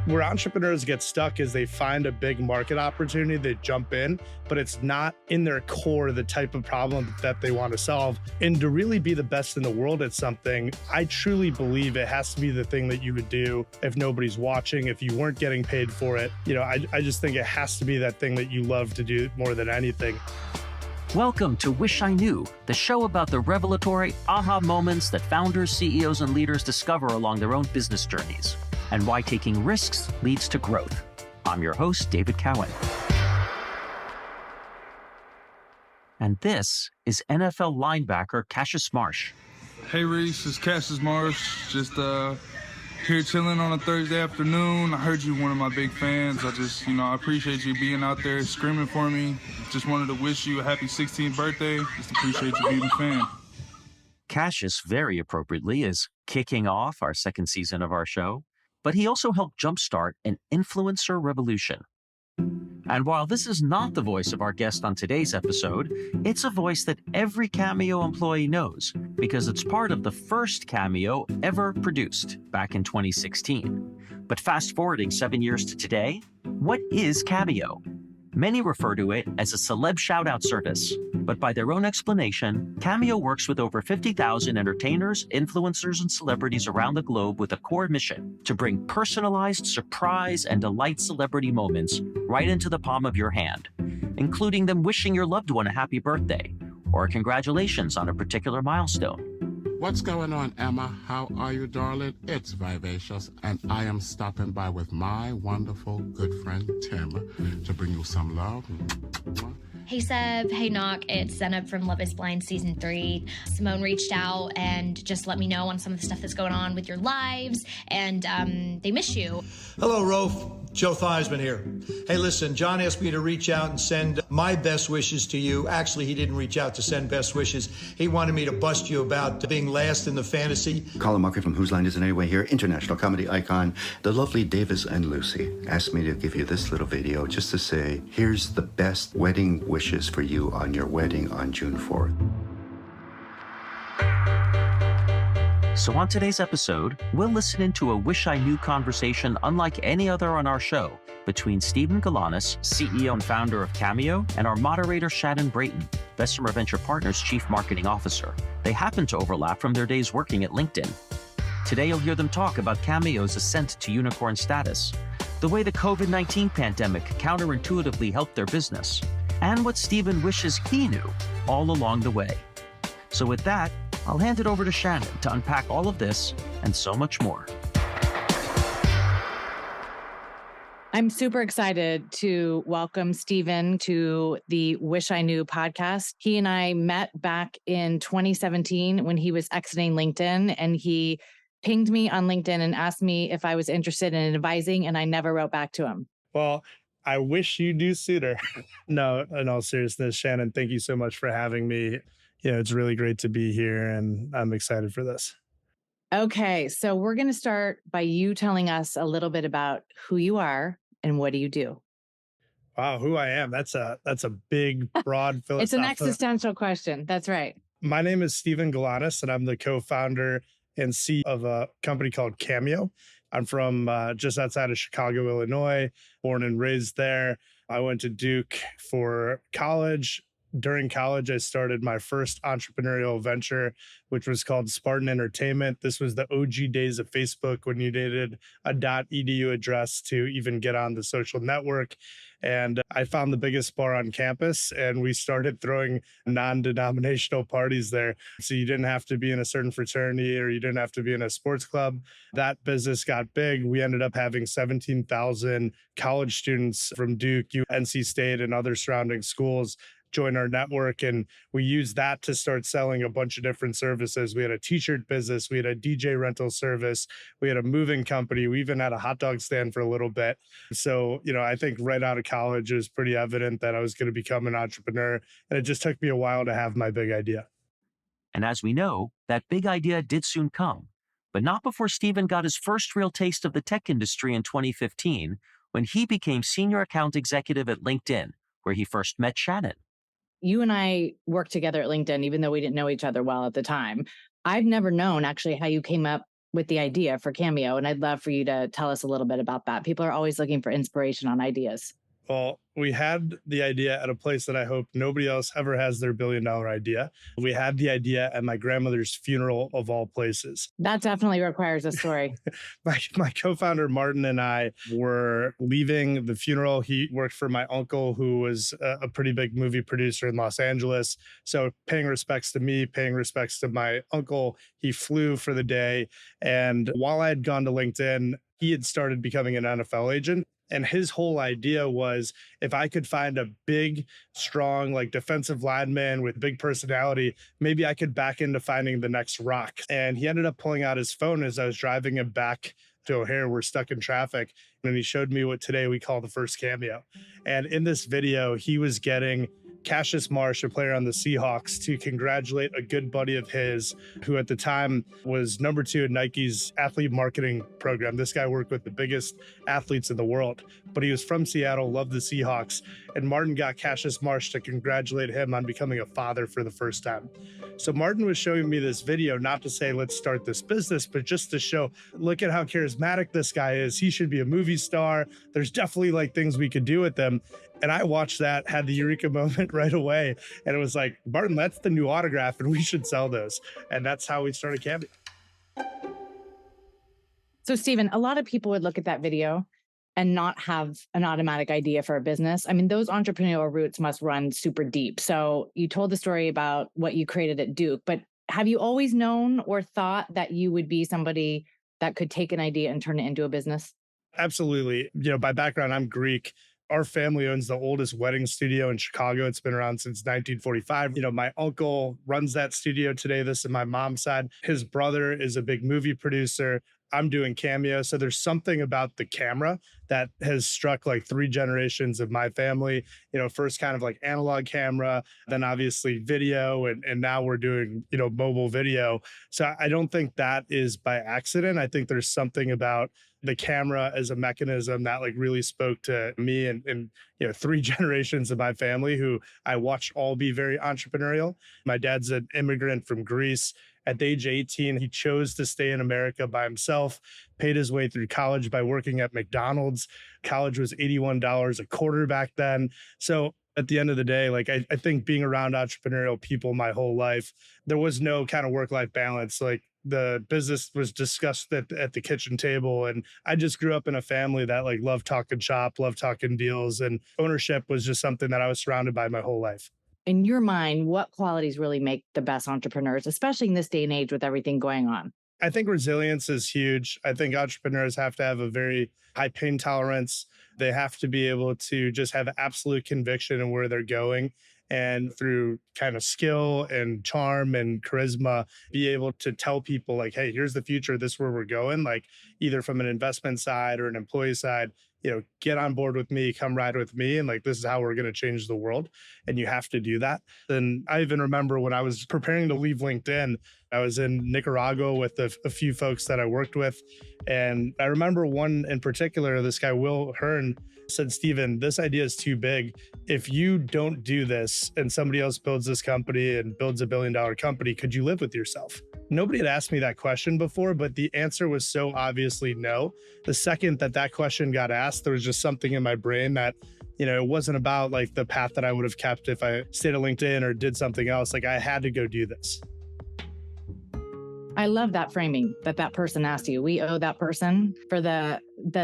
Where entrepreneurs get stuck is they find a big market opportunity, they jump in, but it's not in their core the type of problem that they want to solve. And to really be the best in the world at something, I truly believe it has to be the thing that you would do if nobody's watching, if you weren't getting paid for it. I just think it has to be that thing that you love to do more than anything. Welcome to Wish I Knew, the show about the revelatory aha moments that founders, CEOs, and leaders discover along their own business journeys, and why taking risks leads to growth. I'm your host, David Cowan. And this is NFL linebacker Cassius Marsh. Hey Reese, it's Cassius Marsh. Just here chilling on a Thursday afternoon. I heard you one of my big fans. I appreciate you being out there screaming for me. Just wanted to wish you a happy 16th birthday. Just appreciate you being a fan. Cassius, very appropriately, is kicking off our second season of our show, but he also helped jumpstart an influencer revolution. And while this is not the voice of our guest on today's episode, it's a voice that every Cameo employee knows because it's part of the first Cameo ever produced back in 2016. But fast forwarding 7 years to today, what is Cameo? Many refer to it as a celeb shout-out service, but by their own explanation, Cameo works with over 50,000 entertainers, influencers, and celebrities around the globe with a core mission to bring personalized surprise and delight celebrity moments right into the palm of your hand, including them wishing your loved one a happy birthday or congratulations on a particular milestone. What's going on, Emma? How are you, darling? It's Vivacious, and I am stopping by with my wonderful good friend, Tim, to bring you some love. Hey Seb, hey Knock, it's Zenab from Love is Blind Season 3. Simone reached out and just let me know on some of the stuff that's going on with your lives, and they miss you. Hello, Rofe. Joe Theismann here. Hey, listen, John asked me to reach out and send my best wishes to you. Actually, he didn't reach out to send best wishes. He wanted me to bust you about being last in the fantasy. Colin Market from Whose Line Is It Anyway here, international comedy icon, the lovely Davis and Lucy, asked me to give you this little video just to say, here's the best wedding wishes for you on your wedding on June 4th. So on today's episode, we'll listen into a Wish I Knew conversation unlike any other on our show between Stephen Galanis, CEO and founder of Cameo, and our moderator Shannon Brayton, Bessemer Venture Partners Chief Marketing Officer. They happen to overlap from their days working at LinkedIn. Today you'll hear them talk about Cameo's ascent to unicorn status, the way the COVID-19 pandemic counterintuitively helped their business, and what Stephen wishes he knew all along the way. So with that, I'll hand it over to Shannon to unpack all of this and so much more. I'm super excited to welcome Stephen to the Wish I Knew podcast. He and I met back in 2017 when he was exiting LinkedIn, and he pinged me on LinkedIn and asked me if I was interested in advising, and I never wrote back to him. Well, I wish you do sooner. No, in all seriousness, Shannon, thank you so much for having me. It's really great to be here, and I'm excited for this. Okay, so we're going to start by you telling us a little bit about who you are and what do you do? Wow, who I am. That's a big, broad philosophical. It's an existential question. That's right. My name is Stephen Galanis, and I'm the co-founder and CEO of a company called Cameo. I'm from just outside of Chicago, Illinois, born and raised there. I went to Duke for college. During college, I started my first entrepreneurial venture, which was called Spartan Entertainment. This was the OG days of Facebook when you needed a .edu address to even get on the social network. And I found the biggest bar on campus, and we started throwing non-denominational parties there. So you didn't have to be in a certain fraternity or you didn't have to be in a sports club. That business got big. We ended up having 17,000 college students from Duke, NC State, and other surrounding schools join our network. And we used that to start selling a bunch of different services. We had a t-shirt business. We had a DJ rental service. We had a moving company. We even had a hot dog stand for a little bit. So, I think right out of college, it was pretty evident that I was going to become an entrepreneur. And it just took me a while to have my big idea. And as we know, that big idea did soon come, but not before Stephen got his first real taste of the tech industry in 2015, when he became senior account executive at LinkedIn, where he first met Shannon. You and I worked together at LinkedIn, even though we didn't know each other well at the time. I've never known actually how you came up with the idea for Cameo. And I'd love for you to tell us a little bit about that. People are always looking for inspiration on ideas. Well, we had the idea at a place that I hope nobody else ever has their $1 billion idea. We had the idea at my grandmother's funeral of all places. That definitely requires a story. My co-founder Martin and I were leaving the funeral. He worked for my uncle, who was a pretty big movie producer in Los Angeles. So paying respects to me, paying respects to my uncle, he flew for the day. And while I had gone to LinkedIn, he had started becoming an NFL agent. And his whole idea was, if I could find a big, strong, like defensive lineman with big personality, maybe I could back into finding the next rock. And he ended up pulling out his phone as I was driving him back to O'Hare. We're stuck in traffic. And he showed me what today we call the first Cameo. And in this video, he was getting Cassius Marsh, a player on the Seahawks, to congratulate a good buddy of his who at the time was number 2 in Nike's athlete marketing program. This guy worked with the biggest athletes in the world, but he was from Seattle, loved the Seahawks. And Martin got Cassius Marsh to congratulate him on becoming a father for the first time. So Martin was showing me this video, not to say, let's start this business, but just to show, look at how charismatic this guy is. He should be a movie star. There's definitely like things we could do with them. And I watched that, had the eureka moment right away. And it was like, Martin, that's the new autograph and we should sell those. And that's how we started Cameo. So Stephen, a lot of people would look at that video and not have an automatic idea for a business. I mean, those entrepreneurial roots must run super deep. So you told the story about what you created at Duke, but have you always known or thought that you would be somebody that could take an idea and turn it into a business? Absolutely. By background, I'm Greek. Our family owns the oldest wedding studio in Chicago. It's been around since 1945. My uncle runs that studio today. This is my mom's side. His brother is a big movie producer. I'm doing Cameo. So there's something about the camera that has struck like 3 generations of my family. First kind of like analog camera, then obviously video, and now we're doing, mobile video. So I don't think that is by accident. I think there's something about the camera as a mechanism that like really spoke to me and 3 generations of my family who I watched all be very entrepreneurial. My dad's an immigrant from Greece. At the age of 18, he chose to stay in America by himself, paid his way through college by working at McDonald's. College was $81 a quarter back then. So at the end of the day, like I think being around entrepreneurial people my whole life, there was no kind of work-life balance. Like the business was discussed at the kitchen table. And I just grew up in a family that like loved talking shop, loved talking deals, and ownership was just something that I was surrounded by my whole life. In your mind, what qualities really make the best entrepreneurs, especially in this day and age with everything going on? I think resilience is huge. I think entrepreneurs have to have a very high pain tolerance. They have to be able to just have absolute conviction in where they're going. And through kind of skill and charm and charisma, be able to tell people like, hey, here's the future. This is where we're going. Like either from an investment side or an employee side, get on board with me, come ride with me. And like, this is how we're going to change the world. And you have to do that. And I even remember when I was preparing to leave LinkedIn, I was in Nicaragua with a few folks that I worked with. And I remember one in particular, this guy, Will Hearn, said, Stephen, this idea is too big. If you don't do this and somebody else builds this company and builds a $1 billion company, could you live with yourself? Nobody had asked me that question before, but the answer was so obviously no. The second that question got asked, there was just something in my brain that, it wasn't about like the path that I would have kept if I stayed at LinkedIn or did something else. Like I had to go do this. I love that framing that person asked you. We owe that person for the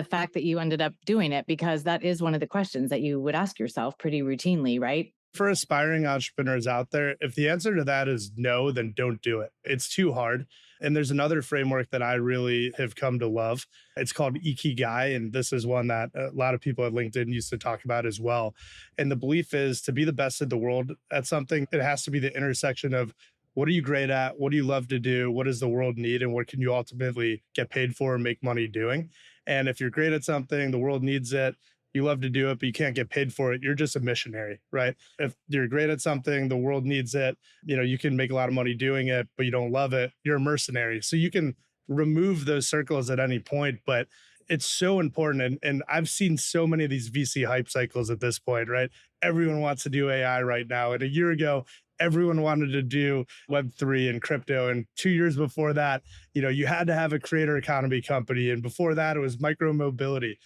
fact that you ended up doing it, because that is one of the questions that you would ask yourself pretty routinely, right? For aspiring entrepreneurs out there, if the answer to that is no, then don't do it. It's too hard. And there's another framework that I really have come to love. It's called Ikigai. And this is one that a lot of people at LinkedIn used to talk about as well. And the belief is to be the best in the world at something, it has to be the intersection of what are you great at? What do you love to do? What does the world need? And what can you ultimately get paid for and make money doing? And if you're great at something, the world needs it, you love to do it, but you can't get paid for it, you're just a missionary, right? If you're great at something, the world needs it, you can make a lot of money doing it, but you don't love it, you're a mercenary. So you can remove those circles at any point, but it's so important. And I've seen so many of these VC hype cycles at this point, right? Everyone wants to do AI right now. And a year ago, everyone wanted to do Web3 and crypto. And 2 years before that, you had to have a creator economy company. And before that, it was micro mobility.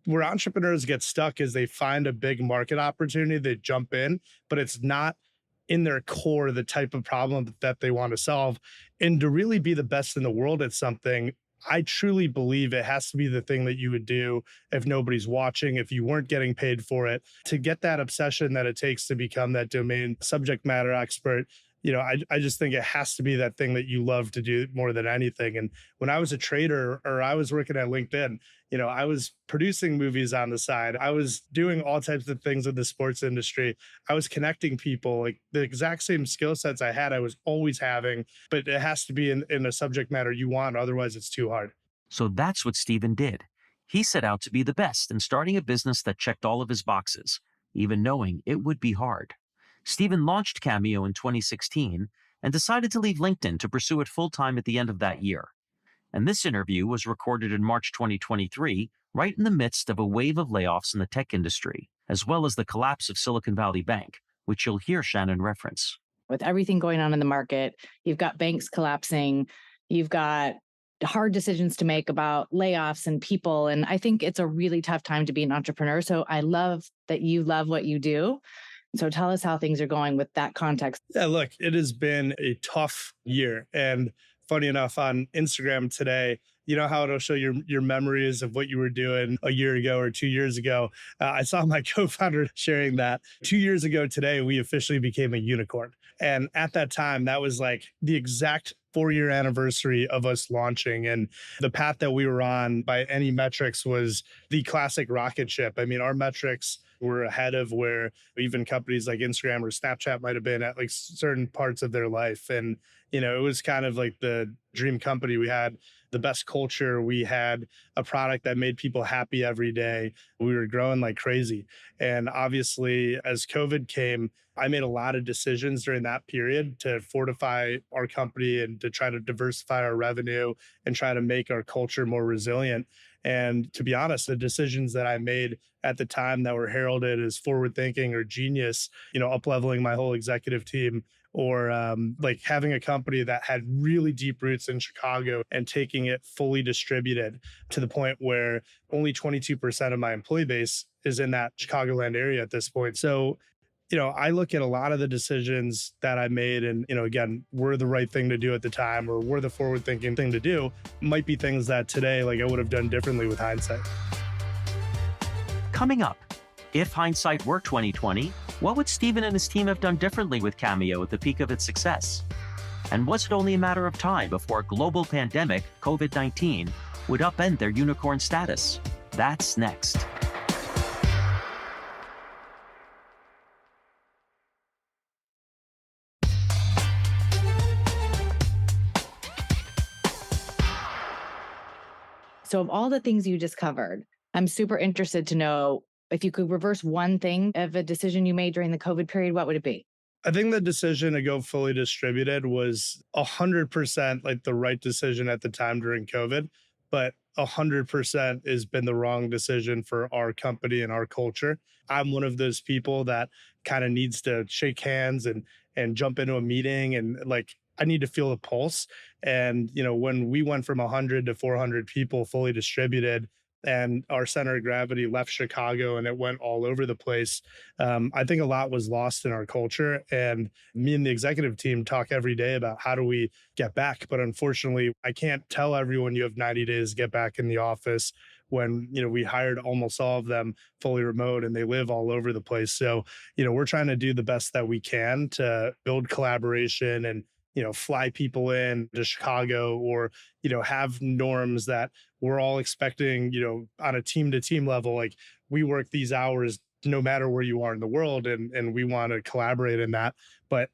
Where entrepreneurs get stuck is they find a big market opportunity, they jump in, but it's not in their core the type of problem that they want to solve. And to really be the best in the world at something, I truly believe it has to be the thing that you would do if nobody's watching, if you weren't getting paid for it, to get that obsession that it takes to become that domain subject matter expert. I just think it has to be that thing that you love to do more than anything. And when I was a trader or I was working at LinkedIn, I was producing movies on the side. I was doing all types of things in the sports industry. I was connecting people, like the exact same skill sets I had, I was always having, but it has to be in a subject matter you want. Otherwise, it's too hard. So that's what Stephen did. He set out to be the best in starting a business that checked all of his boxes, even knowing it would be hard. Stephen launched Cameo in 2016 and decided to leave LinkedIn to pursue it full-time at the end of that year. And this interview was recorded in March 2023, right in the midst of a wave of layoffs in the tech industry, as well as the collapse of Silicon Valley Bank, which you'll hear Shannon reference. With everything going on in the market, you've got banks collapsing, you've got hard decisions to make about layoffs and people. And I think it's a really tough time to be an entrepreneur. So I love that you love what you do. So tell us how things are going with that context. Yeah, look, it has been a tough year. And funny enough, on Instagram today, you know how it'll show your memories of what you were doing a year ago or 2 years ago. I saw my co-founder sharing that 2 years ago today, we officially became a unicorn. And at that time, that was like the exact 4-year anniversary of us launching. And the path that we were on by any metrics was the classic rocket ship. I mean, our metrics were ahead of where even companies like Instagram or Snapchat might have been at like certain parts of their life. And, it was kind of like the dream company. We had the best culture. We had a product that made people happy every day. We were growing like crazy. And obviously, as COVID came, I made a lot of decisions during that period to fortify our company and to try to diversify our revenue and try to make our culture more resilient. And to be honest, the decisions that I made at the time that were heralded as forward thinking or genius, up-leveling my whole executive team, or like having a company that had really deep roots in Chicago and taking it fully distributed to the point where only 22% of my employee base is in that Chicagoland area at this point. So, I look at a lot of the decisions that I made and, again, were the right thing to do at the time or were the forward thinking thing to do, might be things that today, like I would have done differently with hindsight. Coming up, if hindsight were 2020, what would Stephen and his team have done differently with Cameo at the peak of its success? And was it only a matter of time before a global pandemic, COVID-19, would upend their unicorn status? That's next. So of all the things you just covered, I'm super interested to know if you could reverse one thing of a decision you made during the COVID period, what would it be? I think the decision to go fully distributed was 100% like the right decision at the time during COVID, but 100% has been the wrong decision for our company and our culture. I'm one of those people that kind of needs to shake hands and jump into a meeting and like, I need to feel the pulse. And, when we went from 100 to 400 people fully distributed and our center of gravity left Chicago and it went all over the place, I think a lot was lost in our culture. And me and the executive team talk every day about how do we get back. But unfortunately, I can't tell everyone you have 90 days to get back in the office when, we hired almost all of them fully remote and they live all over the place. So, we're trying to do the best that we can to build collaboration and fly people in to Chicago or, have norms that we're all expecting, on a team to team level. Like we work these hours no matter where you are in the world and we want to collaborate in that. But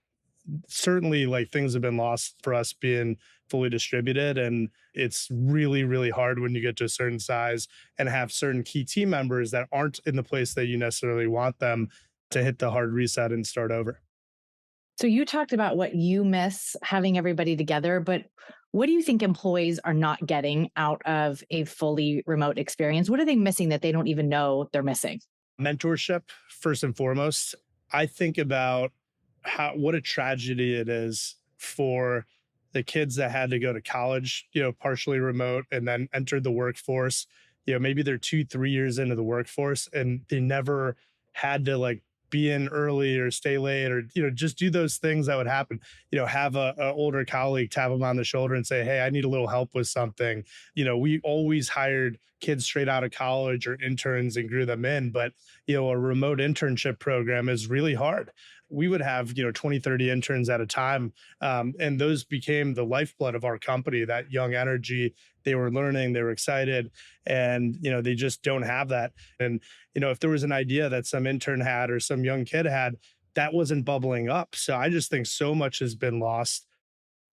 certainly like things have been lost for us being fully distributed. And it's really, really hard when you get to a certain size and have certain key team members that aren't in the place that you necessarily want them to hit the hard reset and start over. So you talked about what you miss having everybody together, but What do you think employees are not getting out of a fully remote experience? What are they missing that they don't even know they're missing? Mentorship, first and foremost. I think about what a tragedy it is for the kids that had to go to college, partially remote and then entered the workforce. Maybe they're 2-3 years into the workforce and they never had to like be in early or stay late or, just do those things that would happen. Have a older colleague tap them on the shoulder and say, hey, I need a little help with something. We always hired kids straight out of college or interns and grew them in. But, a remote internship program is really hard. We would have, 20, 30 interns at a time. And those became the lifeblood of our company, that young energy. They were learning, they were excited, and, they just don't have that. And, if there was an idea that some intern had or some young kid had, that wasn't bubbling up. So I just think so much has been lost.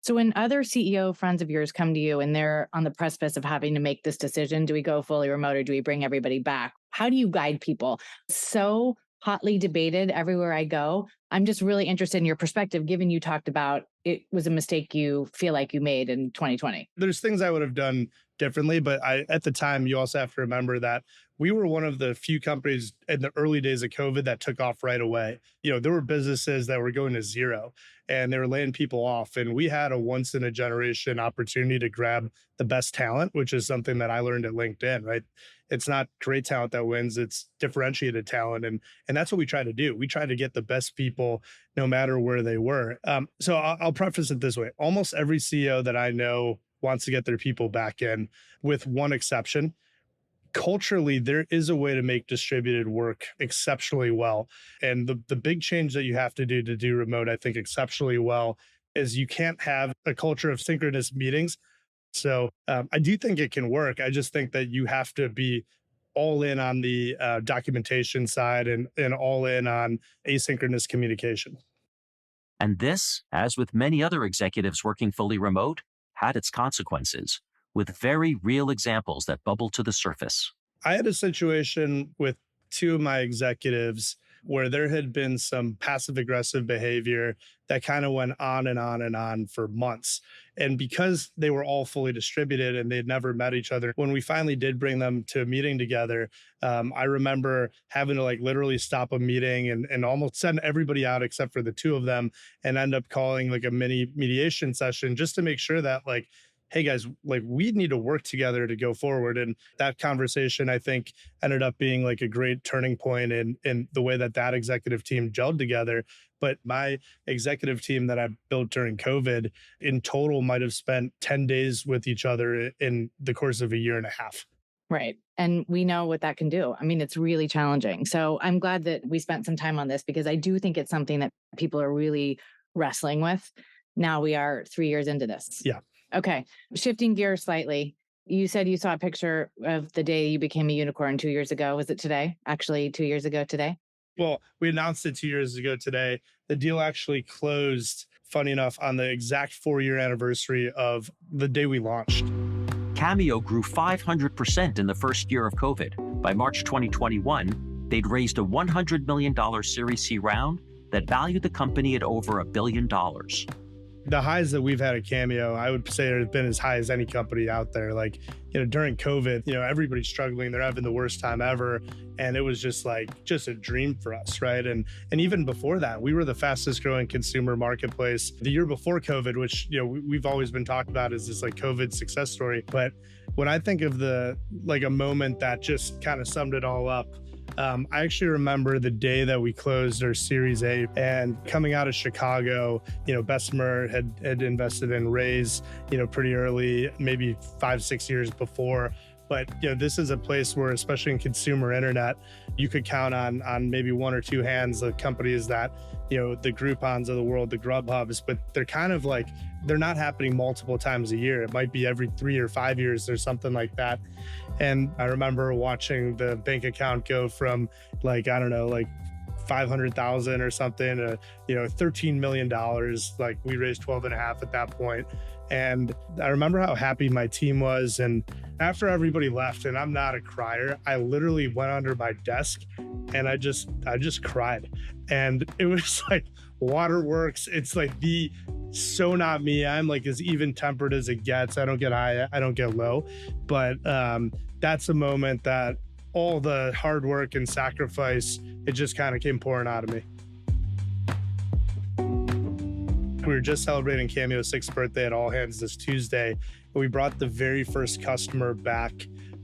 So when other CEO friends of yours come to you and they're on the precipice of having to make this decision, do we go fully remote or do we bring everybody back? How do you guide people? So hotly debated everywhere I go. I'm just really interested in your perspective, given you talked about it was a mistake you feel like you made in 2020. There's things I would have done differently, but at the time, you also have to remember that we were one of the few companies in the early days of COVID that took off right away. There were businesses that were going to zero and they were laying people off. And we had a once in a generation opportunity to grab the best talent, which is something that I learned at LinkedIn, right? It's not great talent that wins, it's differentiated talent. And that's what we try to do. We try to get the best people no matter where they were. So I'll preface it this way. Almost every CEO that I know wants to get their people back in, with one exception. Culturally, there is a way to make distributed work exceptionally well. And the big change that you have to do remote, I think, exceptionally well, is you can't have a culture of synchronous meetings. So I do think it can work. I just think that you have to be all in on the documentation side and all in on asynchronous communication. And this, as with many other executives working fully remote, had its consequences, with very real examples that bubbled to the surface. I had a situation with two of my executives where there had been some passive aggressive behavior that kind of went on and on and on for months. And because they were all fully distributed and they'd never met each other, when we finally did bring them to a meeting together, I remember having to literally stop a meeting and almost send everybody out except for the two of them and end up calling a mini mediation session just to make sure that hey guys, we need to work together to go forward. And that conversation, I think, ended up being a great turning point in the way that executive team gelled together. But my executive team that I built during COVID in total might have spent 10 days with each other in the course of a year and a half. Right. And we know what that can do. I mean, it's really challenging. So I'm glad that we spent some time on this because I do think it's something that people are really wrestling with. Now we are 3 years into this. Yeah. Okay. Shifting gears slightly. You said you saw a picture of the day you became a unicorn 2 years ago. Was it today? Actually, 2 years ago today? Well, we announced it 2 years ago today. The deal actually closed, funny enough, on the exact 4-year anniversary of the day we launched. Cameo grew 500% in the first year of COVID. By March 2021, they'd raised a $100 million Series C round that valued the company at over $1 billion. The highs that we've had at Cameo, I would say, have been as high as any company out there. During COVID, everybody's struggling. They're having the worst time ever. And it was just a dream for us, right? And even before that, we were the fastest growing consumer marketplace the year before COVID, which, we've always been talked about as this COVID success story. But when I think of a moment that just kind of summed it all up, I actually remember the day that we closed our Series A, and coming out of Chicago, Bessemer had invested in Raise, pretty early, maybe 5-6 years before. But this is a place where, especially in consumer internet, you could count on maybe one or two hands the companies that, the Groupons of the world, the Grubhubs, but they're kind of they're not happening multiple times a year. It might be every 3 or 5 years or something like that. And I remember watching the bank account go from 500,000 or something to, $13 million. We raised 12.5 at that point. And I remember how happy my team was. And after everybody left, and I'm not a crier, I literally went under my desk and I just cried. And it was waterworks. It's the so not me. I'm like as even tempered as it gets. I don't get high, I don't get low. But that's a moment that all the hard work and sacrifice, it just kind of came pouring out of me. We were just celebrating Cameo's 6th birthday at All Hands this Tuesday. And we brought the very first customer back.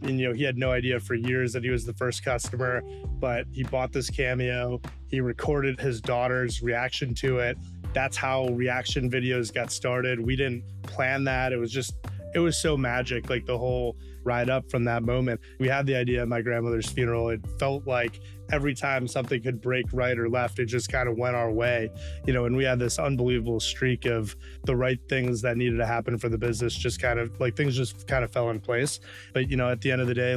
And, he had no idea for years that he was the first customer, but he bought this Cameo. He recorded his daughter's reaction to it. That's how reaction videos got started. We didn't plan that. It was so magic, like the whole ride up from that moment. We had the idea at my grandmother's funeral. It felt like every time something could break right or left, it just kind of went our way, and we had this unbelievable streak of the right things that needed to happen for the business, just kind of like things just kind of fell in place. But, at the end of the day,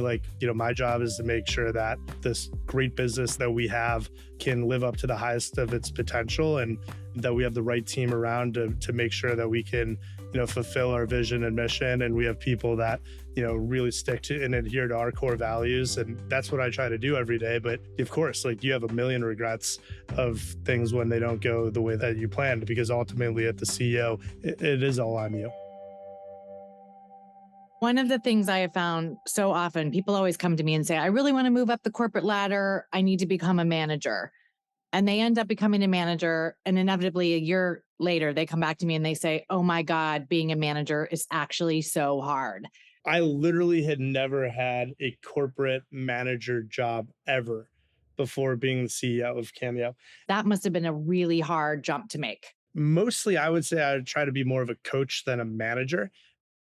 my job is to make sure that this great business that we have can live up to the highest of its potential, and that we have the right team around to make sure that we can, fulfill our vision and mission. And we have people that, really stick to and adhere to our core values. And that's what I try to do every day. But of course, you have a million regrets of things when they don't go the way that you planned, because ultimately at the CEO, it is all on you. One of the things I have found so often, people always come to me and say, I really want to move up the corporate ladder. I need to become a manager. And they end up becoming a manager. And inevitably a year later, they come back to me and they say, oh my God, being a manager is actually so hard. I literally had never had a corporate manager job ever before being the CEO of Cameo. That must have been a really hard jump to make. Mostly, I would say I would try to be more of a coach than a manager.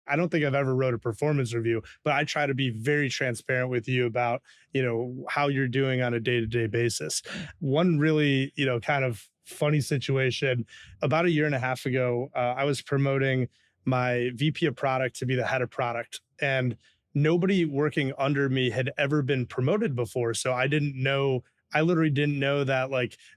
I don't think I've ever wrote a performance review, but I try to be very transparent with you about, how you're doing on a day-to-day basis. One really, kind of funny situation, about a year and a half ago, I was promoting my VP of product to be the head of product, and nobody working under me had ever been promoted before. So I literally didn't know that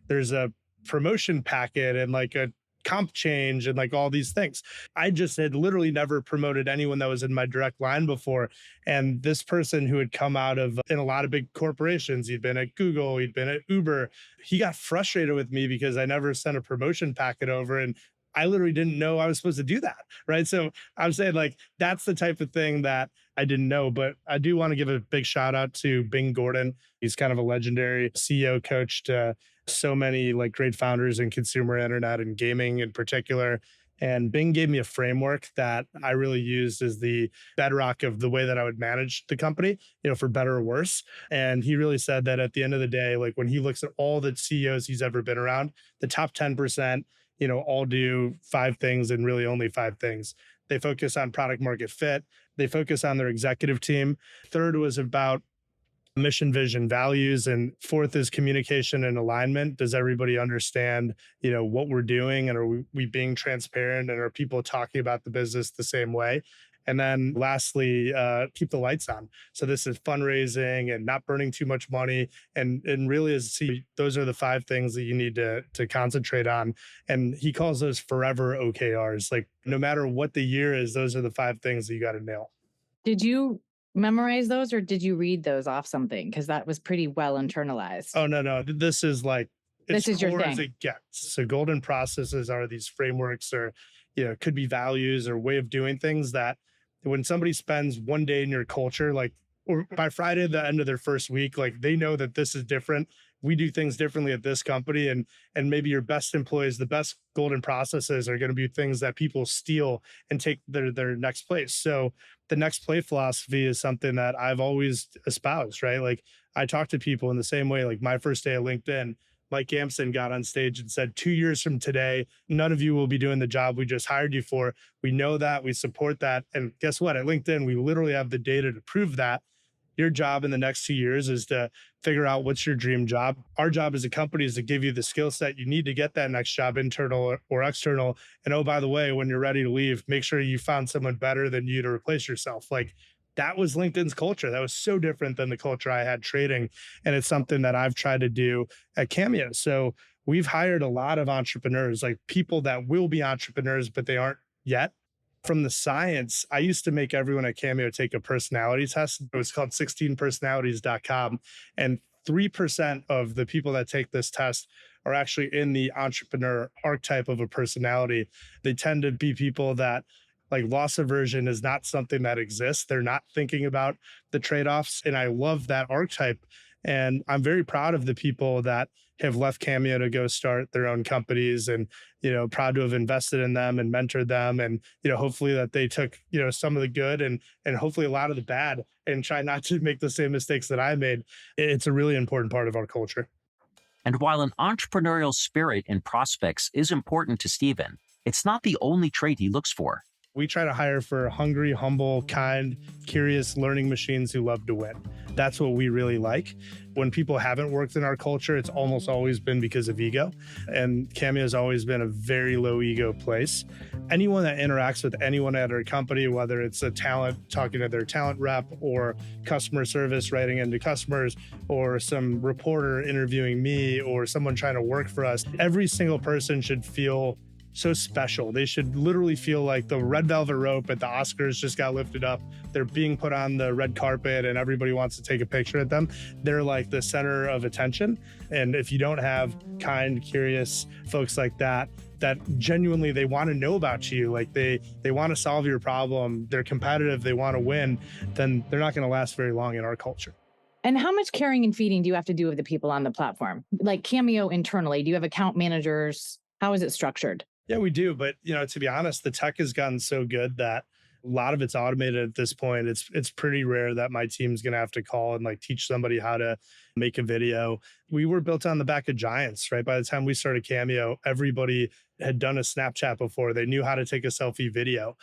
there's a promotion packet and a comp change and all these things. I just had literally never promoted anyone that was in my direct line before. And this person who had come out of in a lot of big corporations, he'd been at Google, he'd been at Uber, he got frustrated with me because I never sent a promotion packet over. And I literally didn't know I was supposed to do that. Right. So I'm saying that's the type of thing that I didn't know, but I do want to give a big shout out to Bing Gordon. He's kind of a legendary CEO coach to so many great founders in consumer internet and gaming in particular. And Bing gave me a framework that I really used as the bedrock of the way that I would manage the company, for better or worse. And he really said that at the end of the day, when he looks at all the CEOs he's ever been around, the top 10%, all do 5 things and really only 5 things. They focus on product market fit. They focus on their executive team. Third was about mission, vision, values. And 4th is communication and alignment. Does everybody understand, what we're doing? And are we being transparent? And are people talking about the business the same way? And then lastly, keep the lights on. So this is fundraising and not burning too much money. And really those are the 5 things that you need to concentrate on. And he calls those forever OKRs. No matter what the year is, those are the 5 things that you got to nail. Did you memorize those or did you read those off something? Because that was pretty well internalized. Oh, no. This is this is your thing. As it gets. So golden processes are these frameworks or, could be values or way of doing things that when somebody spends one day in your culture, or by Friday, the end of their first week, they know that this is different. We do things differently at this company. And maybe your best employees, the best golden processes are going to be things that people steal and take their next place. So the next play philosophy is something that I've always espoused, right? I talk to people in the same way, my first day at LinkedIn, Mike Gamson got on stage and said, 2 years from today, none of you will be doing the job we just hired you for. We know that, we support that. And guess what? At LinkedIn, we literally have the data to prove that. Your job in the next 2 years is to figure out what's your dream job. Our job as a company is to give you the skill set you need to get that next job, internal or external. And oh, by the way, when you're ready to leave, make sure you found someone better than you to replace yourself. That was LinkedIn's culture. That was so different than the culture I had trading. And it's something that I've tried to do at Cameo. So we've hired a lot of entrepreneurs, people that will be entrepreneurs, but they aren't yet. From the science, I used to make everyone at Cameo take a personality test. It was called 16personalities.com. And 3% of the people that take this test are actually in the entrepreneur archetype of a personality. They tend to be people that like loss aversion is not something that exists. They're not thinking about the trade-offs. And I love that archetype. And I'm very proud of the people that have left Cameo to go start their own companies, and, proud to have invested in them and mentored them. And, hopefully that they took, some of the good and hopefully a lot of the bad, and try not to make the same mistakes that I made. It's a really important part of our culture. And while an entrepreneurial spirit in prospects is important to Stephen, it's not the only trait he looks for. We try to hire for hungry, humble, kind, curious learning machines who love to win. That's what we really like. When people haven't worked in our culture, it's almost always been because of ego. And Cameo has always been a very low ego place. Anyone that interacts with anyone at our company, whether it's a talent talking to their talent rep, or customer service writing into customers, or some reporter interviewing me, or someone trying to work for us, every single person should feel so special. They should literally feel like the red velvet rope at the Oscars just got lifted up. They're being put on the red carpet and everybody wants to take a picture at them. They're like the center of attention. And if you don't have kind, curious folks like that genuinely, they want to know about you, like they want to solve your problem, they're competitive, they want to win, then they're not going to last very long in our culture. And how much caring and feeding do you have to do with the people on the platform? Like Cameo internally, do you have account managers? How is it structured? Yeah, we do. But, to be honest, the tech has gotten so good that a lot of it's automated at this point. It's pretty rare that my team's going to have to call and like teach somebody how to make a video. We were built on the back of giants, right? By the time we started Cameo, everybody had done a Snapchat before. They knew how to take a selfie video.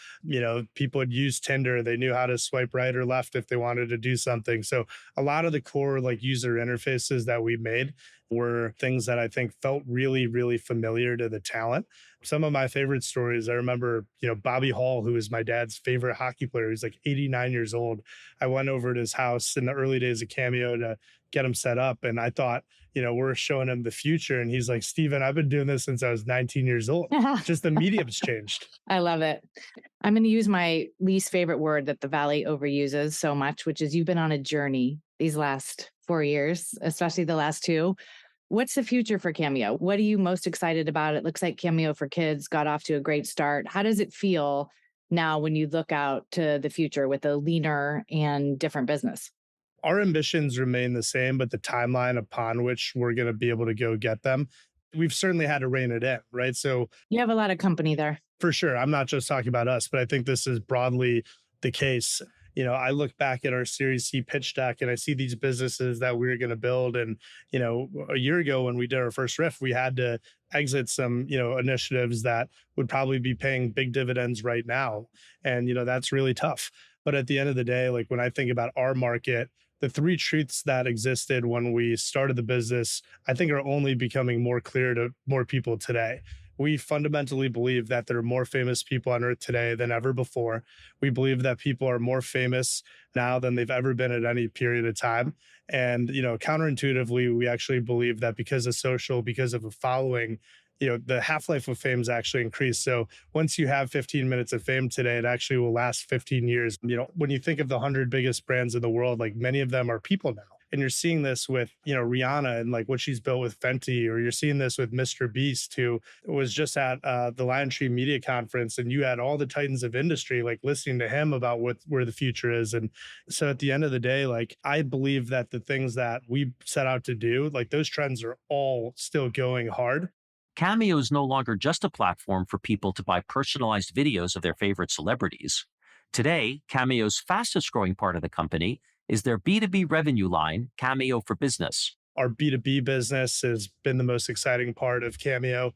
People had used Tinder. They knew how to swipe right or left if they wanted to do something. So a lot of the core like user interfaces that we made were things that I think felt really, really familiar to the talent. Some of my favorite stories, I remember, Bobby Hall, who is my dad's favorite hockey player. He's like 89 years old. I went over to his house in the early days of Cameo to get him set up. And I thought, we're showing him the future. And he's like, Stephen, I've been doing this since I was 19 years old. Just the medium's changed. I love it. I'm going to use my least favorite word that the Valley overuses so much, which is you've been on a journey these last 4 years, especially the last 2. What's the future for Cameo? What are you most excited about? It looks like Cameo for Kids got off to a great start. How does it feel now when you look out to the future with a leaner and different business? Our ambitions remain the same, but the timeline upon which we're going to be able to go get them, we've certainly had to rein it in, right? So you have a lot of company there. For sure. I'm not just talking about us, but I think this is broadly the case. I look back at our Series C pitch deck and I see these businesses that we were going to build. And, a year ago when we did our first riff, we had to exit some, initiatives that would probably be paying big dividends right now. And, that's really tough. But at the end of the day, like when I think about our market, the 3 truths that existed when we started the business, I think are only becoming more clear to more people today. We fundamentally believe that there are more famous people on earth today than ever before. We believe that people are more famous now than they've ever been at any period of time. And, counterintuitively, we actually believe that because of social, because of a following, the half-life of fame is actually increased. So once you have 15 minutes of fame today, it actually will last 15 years. When you think of the 100 biggest brands in the world, like many of them are people now. And you're seeing this with, Rihanna and like what she's built with Fenty, or you're seeing this with Mr. Beast, who was just at the Lion Tree Media Conference, and you had all the titans of industry like listening to him about where the future is. And so at the end of the day, like I believe that the things that we set out to do, like those trends are all still going hard. Cameo is no longer just a platform for people to buy personalized videos of their favorite celebrities. Today, Cameo's fastest growing part of the company is their B2B revenue line, Cameo for Business. Our B2B business has been the most exciting part of Cameo.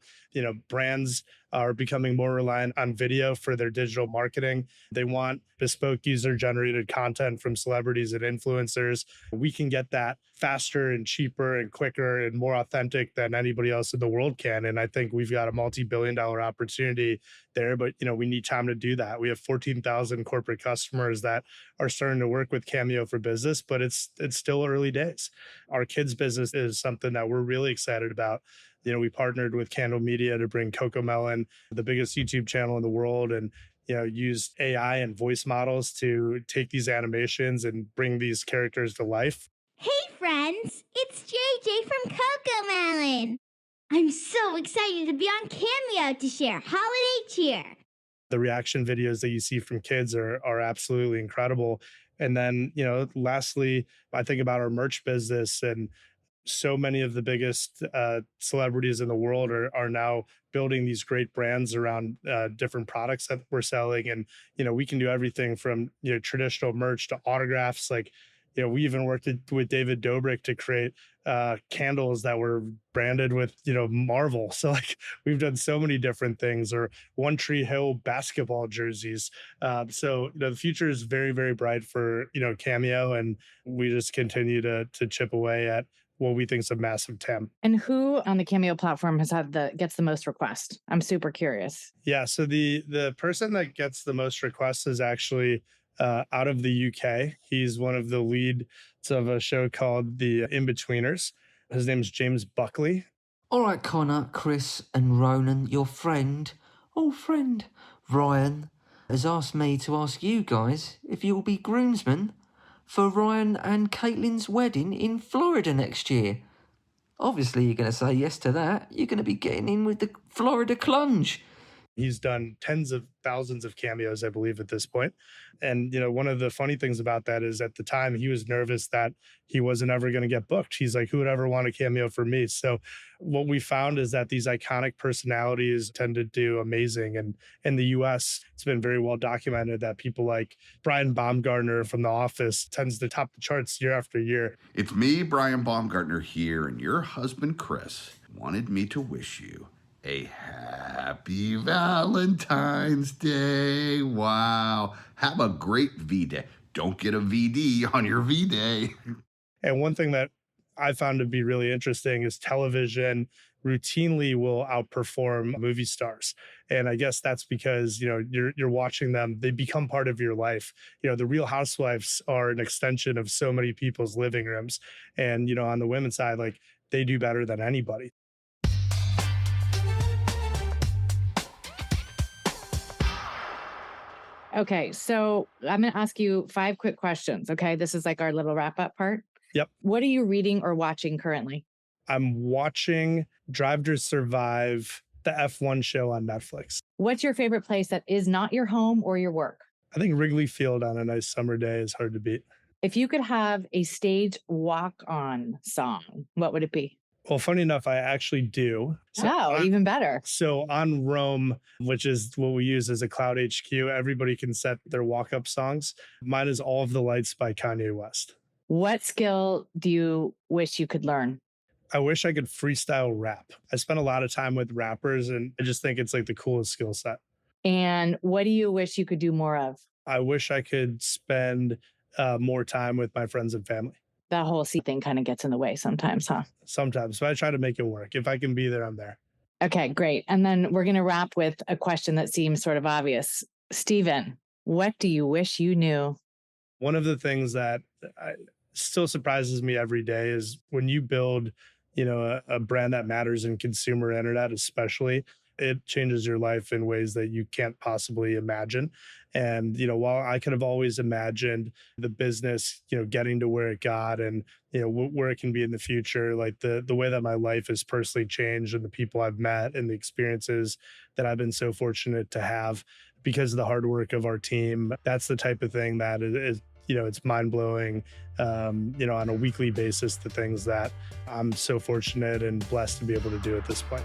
Brands are becoming more reliant on video for their digital marketing. They want bespoke user-generated content from celebrities and influencers. We can get that faster and cheaper and quicker and more authentic than anybody else in the world can. And I think we've got a multi-billion-dollar opportunity there, but we need time to do that. We have 14,000 corporate customers that are starting to work with Cameo for Business, but it's still early days. Our kids business is something that we're really excited about. We partnered with Candle Media to bring CoComelon, the biggest YouTube channel in the world, and used AI and voice models to take these animations and bring these characters to life. Hey, friends. It's JJ from Coco Melon. I'm so excited to be on Cameo to share holiday cheer. The reaction videos that you see from kids are absolutely incredible. And then, lastly, I think about our merch business, and so many of the biggest celebrities in the world are now building these great brands around different products that we're selling. And, we can do everything from, traditional merch to autographs. Like, we even worked with David Dobrik to create candles that were branded with, Marvel. So like we've done so many different things, or One Tree Hill basketball jerseys. So, the future is very, very bright for, Cameo, and we just continue to chip away at what we think is a massive TAM. And who on the Cameo platform gets the most requests? I'm super curious. Yeah. So the person that gets the most requests is actually out of the UK. He's one of the leads of a show called The In-Betweeners. His name's James Buckley. All right, Connor, Chris and Ronan, your friend, Ryan, has asked me to ask you guys if you'll be groomsmen for Ryan and Caitlin's wedding in Florida next year. Obviously, you're going to say yes to that. You're going to be getting in with the Florida Clunge. He's done tens of thousands of cameos, I believe, at this point. And, one of the funny things about that is at the time he was nervous that he wasn't ever going to get booked. He's like, who would ever want a cameo for me? So what we found is that these iconic personalities tend to do amazing. And in the US, it's been very well documented that people like Brian Baumgartner from The Office tends to top the charts year after year. It's me, Brian Baumgartner here, and your husband, Chris, wanted me to wish you a happy Valentine's Day. Wow. Have a great V-Day. Don't get a VD on your V-Day. And one thing that I found to be really interesting is television routinely will outperform movie stars. And I guess that's because, you're watching them, they become part of your life. The Real Housewives are an extension of so many people's living rooms. And, on the women's side, like they do better than anybody. Okay, so I'm going to ask you 5 quick questions. Okay, this is like our little wrap up part. Yep. What are you reading or watching currently? I'm watching Drive to Survive, the F1 show on Netflix. What's your favorite place that is not your home or your work? I think Wrigley Field on a nice summer day is hard to beat. If you could have a stage walk-on song, what would it be? Well, funny enough, I actually do. So even better. So on Roam, which is what we use as a cloud HQ, everybody can set their walk-up songs. Mine is All of the Lights by Kanye West. What skill do you wish you could learn? I wish I could freestyle rap. I spent a lot of time with rappers, and I just think it's like the coolest skill set. And what do you wish you could do more of? I wish I could spend more time with my friends and family. That whole seat thing kind of gets in the way sometimes, huh? Sometimes, but I try to make it work. If I can be there, I'm there. Okay, great. And then we're going to wrap with a question that seems sort of obvious. Steven, what do you wish you knew? One of the things that still surprises me every day is when you build, a brand that matters in consumer internet, especially, it changes your life in ways that you can't possibly imagine. And, while I could have always imagined the business, getting to where it got and, where it can be in the future, like the way that my life has personally changed and the people I've met and the experiences that I've been so fortunate to have because of the hard work of our team, that's the type of thing that is it's mind blowing, on a weekly basis, the things that I'm so fortunate and blessed to be able to do at this point.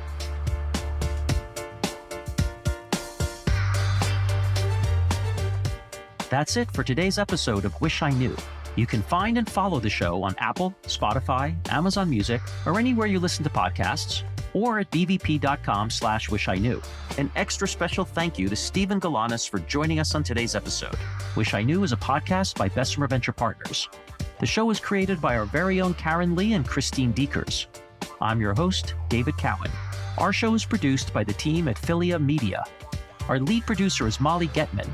That's it for today's episode of Wish I Knew. You can find and follow the show on Apple, Spotify, Amazon Music, or anywhere you listen to podcasts, or at bvp.com/wishiknew. An extra special thank you to Steven Galanis for joining us on today's episode. Wish I Knew is a podcast by Bessemer Venture Partners. The show is created by our very own Karen Lee and Christine Dekers. I'm your host, David Cowan. Our show is produced by the team at Philia Media. Our lead producer is Molly Getman.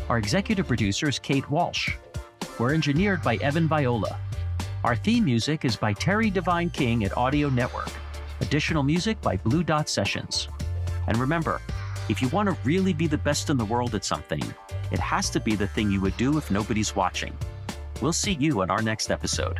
Our executive producer is Kate Walsh. We're engineered by Evan Viola. Our theme music is by Terry Devine King at Audio Network. Additional music by Blue Dot Sessions. And remember, if you want to really be the best in the world at something, it has to be the thing you would do if nobody's watching. We'll see you on our next episode.